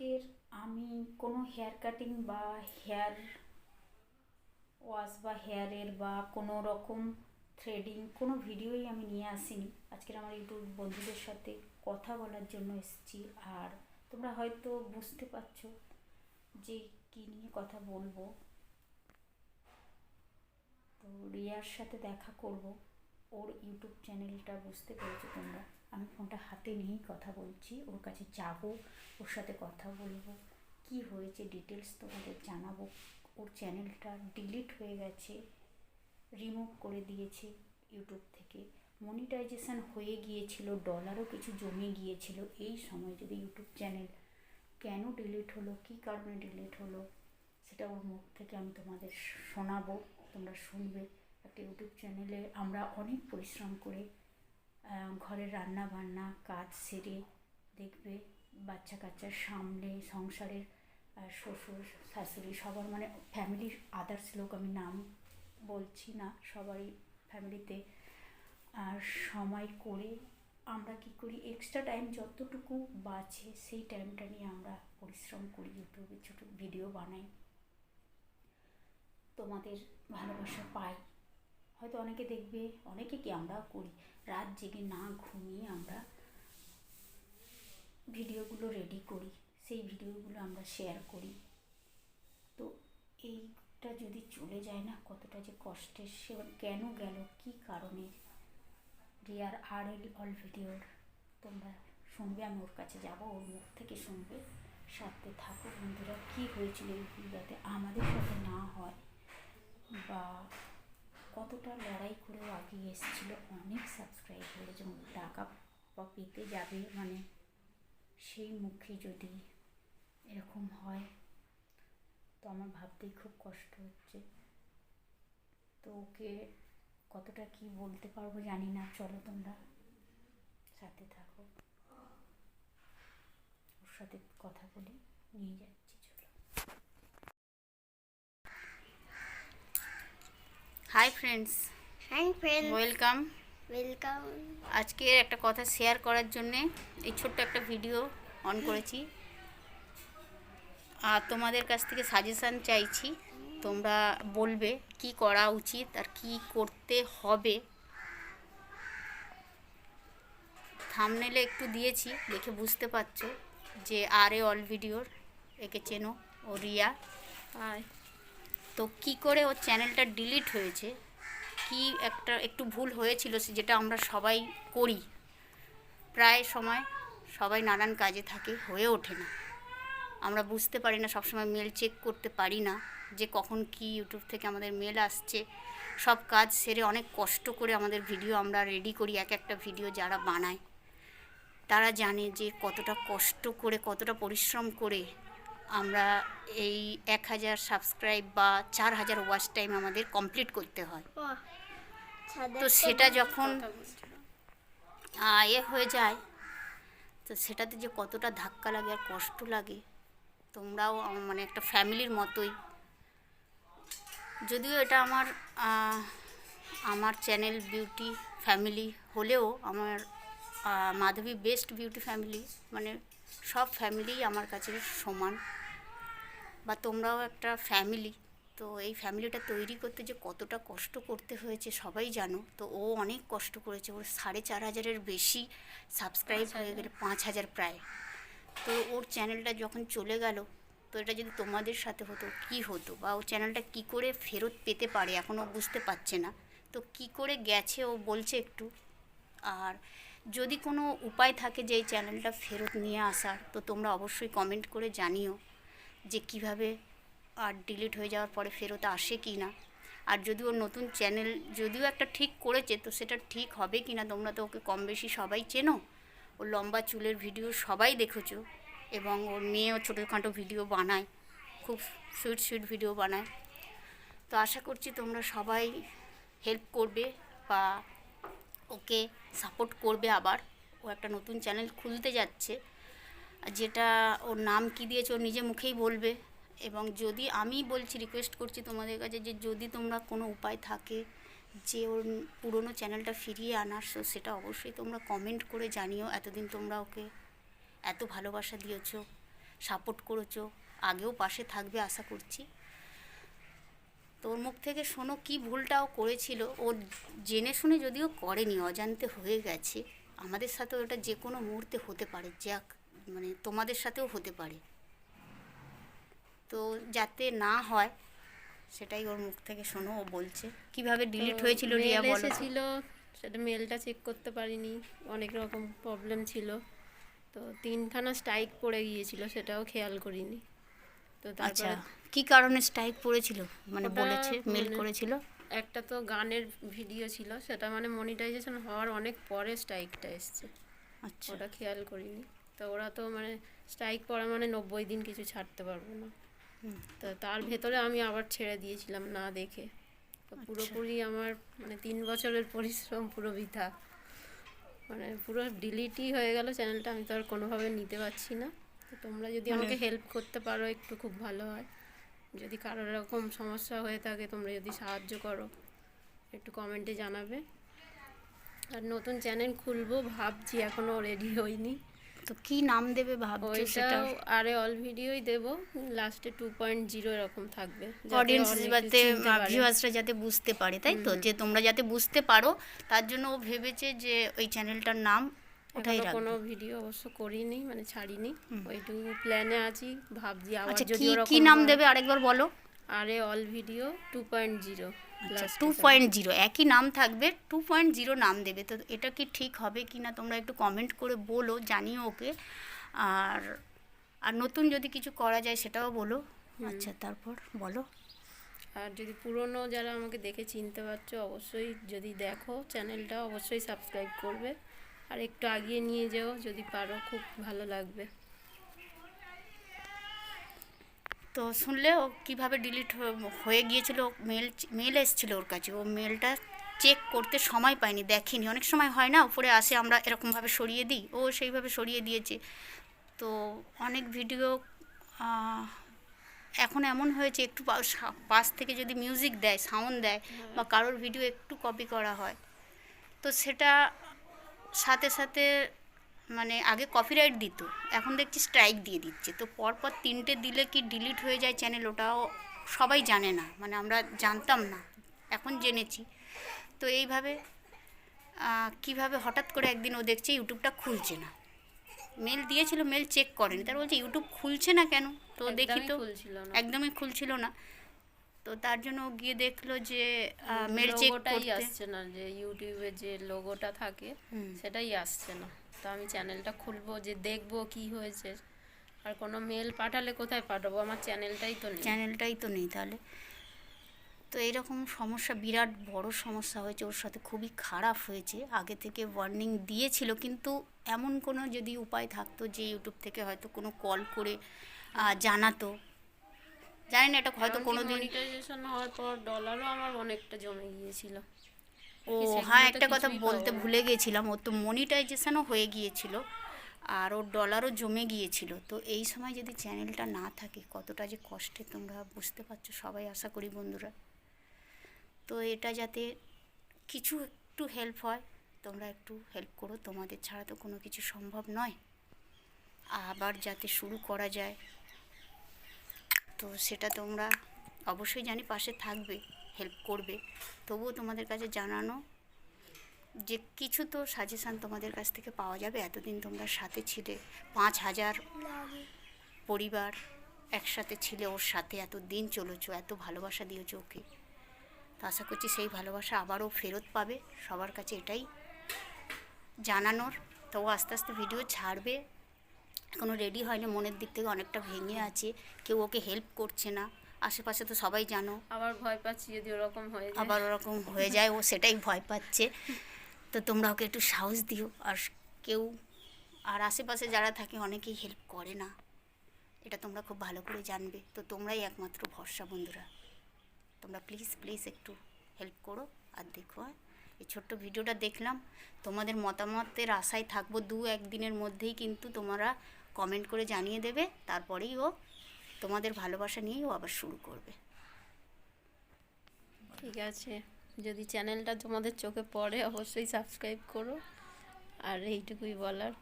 আজকের আমি কোনো হেয়ার কাটিং বা হেয়ার ওয়াশ বা হেয়ারের বা কোনো রকম থ্রেডিং কোনো ভিডিওই আমি নিয়ে আসিনি। আজকের আমার ইউটিউব বন্ধুদের সাথে কথা বলার জন্য এসেছি। আর তোমরা হয়তো বুঝতে পারছো যে কী নিয়ে কথা বলবো। তো রিয়ার সাথে দেখা করব, ওর ইউটিউব চ্যানেলটা বুঝতে পেরেছো তোমরা। আমি ফোনটা হাতে নিয়েই কথা বলছি, ওর কাছে যাব, ওর সাথে কথা বলবো, কি হয়েছে ডিটেলস তোমাদের জানাবো। ওর চ্যানেলটা ডিলিট হয়ে গেছে, রিমুভ করে দিয়েছে ইউটিউব থেকে। মনিটাইজেশন হয়ে গিয়েছিল, ডলারও কিছু জমে গিয়েছিল। এই সময় যদি ইউটিউব চ্যানেল কেন ডিলিট হলো, কী কারণে ডিলিট হলো, সেটা ওর মুখ থেকে আমি তোমাদের শোনাবো, তোমরা শুনবে। একটা ইউটিউব চ্যানেলে আমরা অনেক পরিশ্রম করে ঘরের রান্না বান্না কাজ সেরে, দেখবে বাচ্চা কাচ্চা সামলে, সংসারের শ্বশুর শাশুড়ি সবার মানে ফ্যামিলির আদার্স লোক আমি নাম বলছি না, সবারই ফ্যামিলিতে সময় করে আমরা কি করি, এক্সট্রা টাইম যতটুকু বাঁচে সেই টাইমটা নিয়ে আমরা পরিশ্রম করি, ইউটিউবে ছোটো ভিডিও বানাই, তোমাদের ভালোবাসা পাই। হয়তো অনেকে দেখবে, অনেকে কি আমরাও করি, রাত জেগে না ঘুমিয়ে আমরা ভিডিওগুলো রেডি করি, সেই ভিডিওগুলো আমরা শেয়ার করি। তো এইটা যদি চলে যায় না, কতটা যে কষ্টের, সে কেন গেল, কী কারণে, রিয়ার আর অল ভিডিওর তোমরা শুনবে। আমি ওর কাছে যাব, ওর মুখ থেকে শুনবে। সাথে থাকো বন্ধুরা, কী হয়েছিল এই যাতে আমাদের সাথে না হয়, বা কতটা লড়াই করেও আগিয়ে এসেছিল। অনেক সাবস্ক্রাইব হলে যখন টাকা বা পেতে যাবে, মানে সেই মুখে যদি এরকম হয়, তো আমার ভাবতেই খুব কষ্ট হচ্ছে। তো ওকে কতটা কি বলতে পারবো জানি না, চলো তোমরা সাথে থাকো, ওর সাথে কথা বলে নিয়ে যাচ্ছি, চলো। Hi friends, welcome. ওয়েলকাম। আজকে একটা কথা শেয়ার করার জন্যে এই ছোট্ট একটা ভিডিও অন করেছি। আর তোমাদের কাছ থেকে সাজেশান চাইছি, তোমরা বলবে কি করা উচিত আর কি করতে হবে। থাম্বনেলে একটু দিয়েছি, দেখে বুঝতে পারছো যে আর এ অল ভিডিওর, একে চেনো, ও রিয়া। তো কি করে ওর চ্যানেলটা ডিলিট হয়েছে, কি একটা একটু ভুল হয়েছিল, যেটা আমরা সবাই করি প্রায় সময়, সবাই নানান কাজে থাকে, হয়ে ওঠে না, আমরা বুঝতে পারি না, সবসময় মেল চেক করতে পারি না যে কখন কি ইউটিউব থেকে আমাদের মেল আসছে। সব কাজ সেরে অনেক কষ্ট করে আমাদের ভিডিও আমরা রেডি করি। এক একটা ভিডিও যারা বানায় তারা জানে যে কতটা কষ্ট করে, কতটা পরিশ্রম করে আমরা এই 1000 সাবস্ক্রাইব বা 4000 ওয়াচ টাইম আমাদের কমপ্লিট করতে হয়। তো সেটা যখন হয়ে যায়, তো সেটাতে যে কতটা ধাক্কা লাগে আর কষ্ট লাগে, তোমরাও মানে একটা ফ্যামিলির মতোই। যদিও এটা আমার চ্যানেল বিউটি ফ্যামিলি হলেও, আমার মাধবী বেস্ট বিউটি ফ্যামিলি, মানে সব ফ্যামিলিই আমার কাছে সমান, বা তোমরাও একটা ফ্যামিলি। তো এই ফ্যামিলিটা তৈরি করতে যে কতটা কষ্ট করতে হয়েছে সবাই জানো। তো ও অনেক কষ্ট করেছে, ওর 4500-এর বেশি সাবস্ক্রাইব হয়ে গেলে, 5000 প্রায়। তো ওর চ্যানেলটা যখন চলে গেল, তো এটা যদি তোমাদের সাথে হতো কি হতো, বা ও চ্যানেলটা কি করে ফেরত পেতে পারে এখনও বুঝতে পারছে না। তো কি করে গেছে ও বলছে একটু। আর যদি কোনো উপায় থাকে যে এই চ্যানেলটা ফেরত নিয়ে আসার, তো তোমরা অবশ্যই কমেন্ট করে জানিও যে কিভাবে, আর ডিলিট হয়ে যাওয়ার পরে ফেরত আসে কি না। আর যদি ওর নতুন চ্যানেল যদিও একটা ঠিক করেছে, তো সেটা ঠিক হবে কি না, তোমরা তো ওকে কম বেশি সবাই চেনো, ওর লম্বা চুলের ভিডিও সবাই দেখেছো, এবং ওর মেয়েও ছোটোখাটো ভিডিও বানায়, খুব সুইট সুইট ভিডিও বানায়। তো আশা করছি তোমরা সবাই হেল্প করবে বা ওকে সাপোর্ট করবে। আবার ও একটা নতুন চ্যানেল খুলতে যাচ্ছে, যেটা ওর নাম কি দিয়েছে ও নিজে মুখেই বলবে। এবং যদি আমি বলছি, রিকোয়েস্ট করছি তোমাদের কাছে, যে যদি তোমরা কোনো উপায় থাকে যে ওর পুরনো চ্যানেলটা ফিরিয়ে আনার, তো সেটা অবশ্যই তোমরা কমেন্ট করে জানিও। এতদিন তোমরা ওকে এত ভালোবাসা দিয়েছো, সাপোর্ট করেছো, আগেও পাশে থাকবে আশা করছি। তো ওর মুখ থেকে শোনো কী ভুলটাও করেছিল, ও জেনে শুনে যদিও করেনি, অজান্তে হয়ে গেছে। আমাদের সাথেও এটা যে কোনো মুহূর্তে হতে পারে, যাক মানে তোমাদের সাথেও হতে পারে। তো যাতে না হয় সেটাই ওর মুখ থেকে শোনো, ও বলছে কিভাবে ডিলিট হয়েছিল রিয়া মেল বলো। এসেছিল, সেটা মেলটা চেক করতে পারিনি, অনেক রকম প্রবলেম ছিল। তো 3খানা স্ট্রাইক পড়ে গিয়েছিল, সেটাও খেয়াল করিনি। তো আচ্ছা, তারপরে কি কারণে স্ট্রাইক পড়েছিল মানে ওটা বলেছে, মেল মানে করেছিল? একটা তো গানের ভিডিও ছিল, সেটা মানে মনিটাইজেশন হওয়ার অনেক পরে স্ট্রাইকটা এসছে, আচ্ছা। ওটা খেয়াল করিনি। তো ওরা তো মানে স্ট্রাইক পড়া মানে 90 দিন কিছু ছাড়তে পারবো না। তো তার ভেতরে আমি আবার ছেড়ে দিয়েছিলাম না দেখে। তো পুরোপুরি আমার মানে 3 বছরের পরিশ্রম পুরো বৃথা, মানে পুরো ডিলিটই হয়ে গেল চ্যানেলটা। আমি তো আর কোনোভাবে নিতে পারছি না। তো তোমরা যদি আমাকে হেল্প করতে পারো একটু, খুব ভালো হয়। যদি কারোর এরকম সমস্যা হয়ে থাকে, তোমরা যদি সাহায্য করো একটু কমেন্টে জানাবে। আর নতুন চ্যানেল খুলবো ভাবছি, এখনও রেডি হইনি। তো কি নাম দেবে ভাবছো সেটা? ওইটাও আরে অল ভিডিওই দেবো, লাস্টে 2.0 এরকম থাকবে, যাতে অডিয়েন্স অনেকে যাতে চিনতে পারে। ভিউয়ার্সরা যাতে বুঝতে পারে, তাই তো, যে তোমরা যাতে বুঝতে পারো তার জন্য ও ভেবেছে যে ওই চ্যানেলটার নাম ওটাই এখনো কোনো রাখবে। ভিডিও অবশ্য করিনি, মানে ছাড়িনি, ওইটুকু প্ল্যানে আছি। ভাবছি আবার আচ্ছা, যদি কি কি ওরকম নাম হয়। দেবে আরেকবার বলো। আরে অল ভিডিও 2.0 আচ্ছা, লাস্টে থাকবে। 2.0 একই নাম থাকবে, 2.0 নাম দেবে। তো এটা কি ঠিক হবে কি না তোমরা একটু কমেন্ট করে বলো, জানিও ওকে। আর আর নতুন যদি কিছু করা যায় সেটাও বলো। আচ্ছা, তারপর বলো। আর যদি পুরনো যারা আমাকে দেখে চিনতে পারছো, অবশ্যই যদি দেখো চ্যানেলটা অবশ্যই সাবস্ক্রাইব করবে। আর একটু আগিয়ে নিয়ে যাও যদি পারো, খুব ভালো লাগবে। তো শুনলে ও কীভাবে ডিলিট হয়ে গিয়েছিল, মেল মেল এসেছিল ওর কাছে, ও মেলটা চেক করতে সময় পায়নি, দেখেনি। অনেক সময় হয় না, উপরে আসে আমরা এরকমভাবে সরিয়ে দিই, ও সেইভাবে সরিয়ে দিয়েছে। তো অনেক ভিডিও এখন এমন হয়েছে, একটু পাশ থেকে যদি মিউজিক দেয়, সাউন্ড দেয়, বা কারোর ভিডিও একটু কপি করা হয়, তো সেটা সাথে সাথে মানে আগে কপিরাইট দিত, এখন দেখছি স্ট্রাইক দিয়ে দিচ্ছে। তো পরপর 3টে দিলে কি ডিলিট হয়ে যায় চ্যানেল, ওটাও সবাই জানে না, মানে আমরা জানতাম না, এখন জেনেছি। তো এইভাবে কিভাবে হঠাৎ করে একদিন ও দেখছে ইউটিউবটা খুলছে না, মেল দিয়েছিল, মেল চেক করেনি, তার বলছে ইউটিউব খুলছে না কেন। তো দেখি একদমই তো খুলছিল না, একদমই খুলছিল না। তো তার জন্য ও গিয়ে দেখলো যে মেল চেক লোগোটাই করতে। আসছে না, যে ইউটিউবে যে লোগোটা থাকে সেটাই আসছে না। তো আমি চ্যানেলটা খুলবো যে দেখবো কি হয়েছে, আর কোনো মেল পাঠালে কোথায় পাঠাবো, আমার চ্যানেলটাই তো নেই। চ্যানেলটাই তো নেই তাহলে। তো এইরকম সমস্যা, বিরাট বড় সমস্যা হয়েছে ওর সাথে, খুবই খারাপ হয়েছে। আগে থেকে ওয়ার্নিং দিয়েছিল, কিন্তু এমন কোনো যদি উপায় থাকতো যে ইউটিউব থেকে হয়তো কোনো কল করে জানাতো, জানি না এটা হয়তো কোনো দিন। মনিটাইজেশন হওয়ার পর ডলারও আমার অনেকটা জমে গিয়েছিল। ও কি সেগুলো হ্যাঁ, তো একটা কথা কিছুই বলতে পাবো না। ভুলে গিয়েছিলাম, ওর তো মনিটাইজেশনও হয়ে গিয়েছিল আর ওর ডলারও জমে গিয়েছিল। তো এই সময় যদি চ্যানেলটা না থাকে, কতটা যে কষ্টে তোমরা বুঝতে পারছো সবাই, আশা করি বন্ধুরা। তো এটা যাতে কিছু একটু হেল্প হয়, তোমরা একটু হেল্প করো, তোমাদের ছাড়া তো কোনো কিছু সম্ভব নয়। আবার যাতে শুরু করা যায়, তো সেটা তোমরা অবশ্যই জানি পাশে থাকবে, হেল্প করবে। তবুও তোমাদের কাছে জানানো যে কিছু তো সাজেশান তোমাদের কাছ থেকে পাওয়া যাবে। এতদিন তোমরা সাথে ছিলে, 5,000 পরিবার একসাথে ছিলে, ওর সাথে এত দিন চলেছো, এত ভালোবাসা দিয়েছো ওকে। তো আশা করছি সেই ভালোবাসা আবারও ফেরত পাবে, সবার কাছে এটাই জানানোর। তো ও আস্তে আস্তে ভিডিও ছাড়বে, এখনও রেডি হয়নি, মনের দিক থেকে অনেকটা ভেঙে আছে, কেউ ওকে হেল্প করছে না। আশেপাশে তো সবাই জানো, আবার ভয় পাচ্ছি যদি ওরকম হয়ে যায়। আবার ওরকম হয়ে যায়, ও সেটাই ভয় পাচ্ছে। তো তোমরা ওকে একটু সাহস দিও। আর কেউ, আর আশেপাশে যারা থাকে অনেকেই হেল্প করে না, এটা তোমরা খুব ভালো করে জানবে। তো তোমরাই একমাত্র ভরসা বন্ধুরা, তোমরা প্লিজ প্লিজ একটু হেল্প করো। আর দেখো, এই ছোট্ট ভিডিওটা দেখলাম, তোমাদের মতামতের আশায় থাকবো। 2-1 দিনের মধ্যেই কিন্তু তোমরা কমেন্ট করে জানিয়ে দেবে, তারপরেই ও তোমাদের ভালোবাসা নিয়েই ও আবার শুরু করবে। ঠিক আছে, যদি চ্যানেলটা তোমাদের চোখে পড়ে অবশ্যই সাবস্ক্রাইব করো, আর এইটুকুই বলার।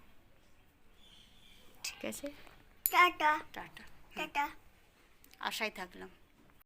ঠিক আছে। Tata tata. টাটা আশায় থাকলাম।